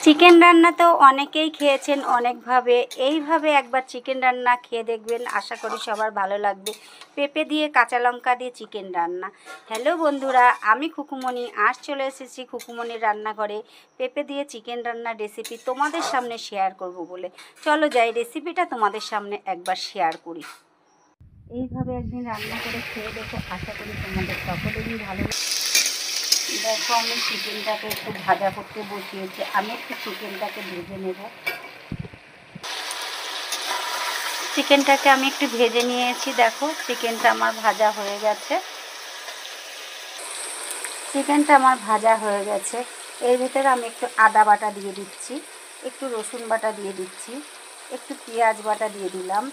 Chicken রান্না তো অনেকেই খেয়েছেন অনেকভাবে। এইভাবে একবার চিকেন রান্না খেয়ে দেখবেন, আশা করি সবার ভালো লাগবে। পেঁপে দিয়ে কাঁচা লঙ্কা দিয়ে চিকেন রান্না। হ্যালো বন্ধুরা, আমি খুকুমণি আজ চলে এসেছি খুকুমণির রান্নাঘরে পেঁপে দিয়ে চিকেন রান্নার রেসিপি তোমাদের সামনে শেয়ার করব বলে। চলো যাই রেসিপিটা তোমাদের সামনে একবার শেয়ার করি। এইভাবে একদিন রান্না করে খেয়ে দেখো, আশা করি তোমাদের সকলেরই ভালো। দেখো আমি চিকেনটাকে একটু ভাজা করতে বসিয়েছি। আমি একটু চিকেনটাকে ভেজে নেব। চিকেনটাকে আমি একটু ভেজে নিয়েছি। দেখো চিকেনটা আমার ভাজা হয়ে গেছে। চিকেনটা আমার ভাজা হয়ে গেছে। এর ভিতরে আমি একটু আদা বাটা দিয়ে দিচ্ছি, একটু রসুন বাটা দিয়ে দিচ্ছি, একটু পেঁয়াজ বাটা দিয়ে দিলাম,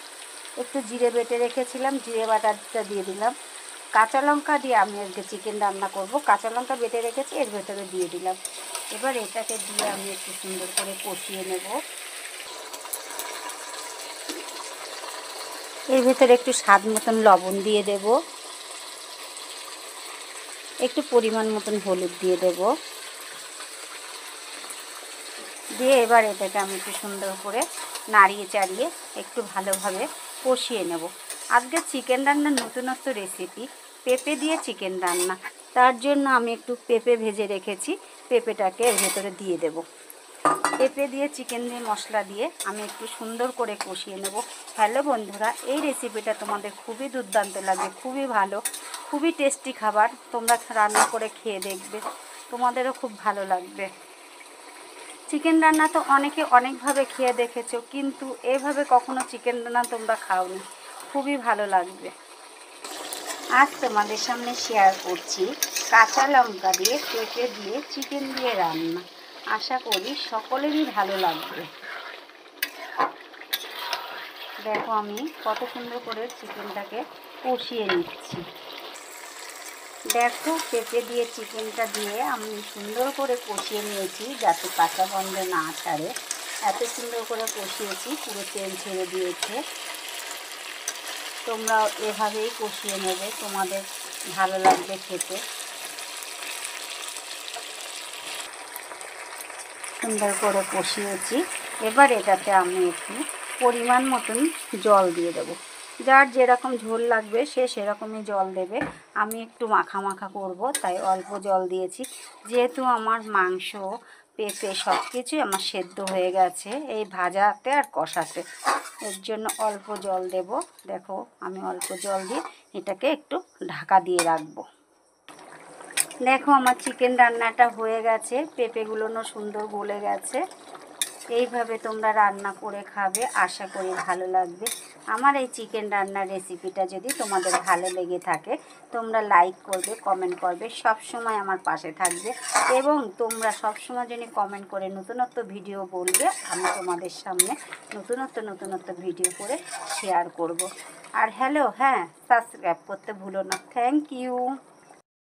একটু জিরে বেটে রেখেছিলাম জিরে বাটাটা দিয়ে দিলাম। কাঁচা লঙ্কা দিয়ে আমি আজকে চিকেন রান্না করব। কাঁচা লঙ্কা বেটে রেখেছি, এর ভেতরে দিয়ে দিলাম। এবার এটাকে দিয়ে আমি একটু সুন্দর করে কষিয়ে নেব। এর ভেতরে একটু স্বাদ মতন লবণ দিয়ে দেব, একটু পরিমাণ মতন হলুদ দিয়ে দেব। দিয়ে এবার এটাকে আমি একটু সুন্দর করে নাড়িয়ে চাড়িয়ে একটু ভালোভাবে কষিয়ে নেব। আজকে চিকেন রান্নার নতুনত্ব রেসিপি পেঁপে দিয়ে চিকেন রান্না। তার জন্য আমি একটু পেঁপে ভেজে রেখেছি, পেঁপেটাকে এর ভেতরে দিয়ে দেব। পেঁপে দিয়ে চিকেন দিয়ে মশলা দিয়ে আমি একটু সুন্দর করে কষিয়ে নেব। হ্যালো বন্ধুরা, এই রেসিপিটা তোমাদের খুবই দুর্দান্ত লাগবে, খুবই ভালো, খুবই টেস্টি খাবার। তোমরা রান্না করে খেয়ে দেখবে, তোমাদেরও খুব ভালো লাগবে। চিকেন রান্না তো অনেকে অনেকভাবে খেয়ে দেখেছো, কিন্তু এভাবে কখনো চিকেন রান্না তোমরা খাওনি, খুবই ভালো লাগবে। আজ তোমাদের সামনে শেয়ার করছি কাঁচা লঙ্কা দিয়ে পেঁপে দিয়ে চিকেন দিয়ে রান্না। আশা করি সকলেরই ভালো লাগবে। দেখো আমি কত সুন্দর করে চিকেনটাকে কষিয়ে নিচ্ছি। দেখো পেঁপে দিয়ে চিকেনটা দিয়ে আমি সুন্দর করে কষিয়ে নিয়েছি, যাতে কাঁচা গন্ধ না ছাড়ে। এত সুন্দর করে কষিয়েছি, পুরো তেল ছেড়ে দিয়েছে। তোমরাও এভাবেই কষিয়ে নেবে, তোমাদের ভালো লাগবে খেতে। সুন্দর করে কষিয়েছি। এবার এটাতে আমি একটু পরিমাণ মতন জল দিয়ে দেবো। যার যেরকম ঝোল লাগবে সে সেরকমই জল দেবে। আমি একটু মাখা মাখা করব, তাই অল্প জল দিয়েছি। যেহেতু আমার মাংস পেঁপে সব কিছুই আমার সেদ্ধ হয়ে গেছে এই ভাজাতে আর কষাতে, এর জন্য অল্প জল দেব। দেখো আমি অল্প জল দিয়ে এটাকে একটু ঢাকা দিয়ে রাখবো। দেখো আমার চিকেন রান্নাটা হয়ে গেছে, পেঁপেগুলোও সুন্দর গলে গেছে। এইভাবে তোমরা রান্না করে খাবে, আশা করি ভালো লাগবে। আমার এই চিকেন রান্নার রেসিপিটা যদি তোমাদের ভালো লেগে থাকে, তোমরা লাইক করবে, কমেন্ট করবে, সব সময় আমার পাশে থাকবে। এবং তোমরা সব সময় যদি কমেন্ট করে নতুনত্ব ভিডিও বলবে, আমি তোমাদের সামনে নতুনত্ব ভিডিও করে শেয়ার করব। আর হ্যালো, হ্যাঁ, সাবস্ক্রাইব করতে ভুলো না। Thank you.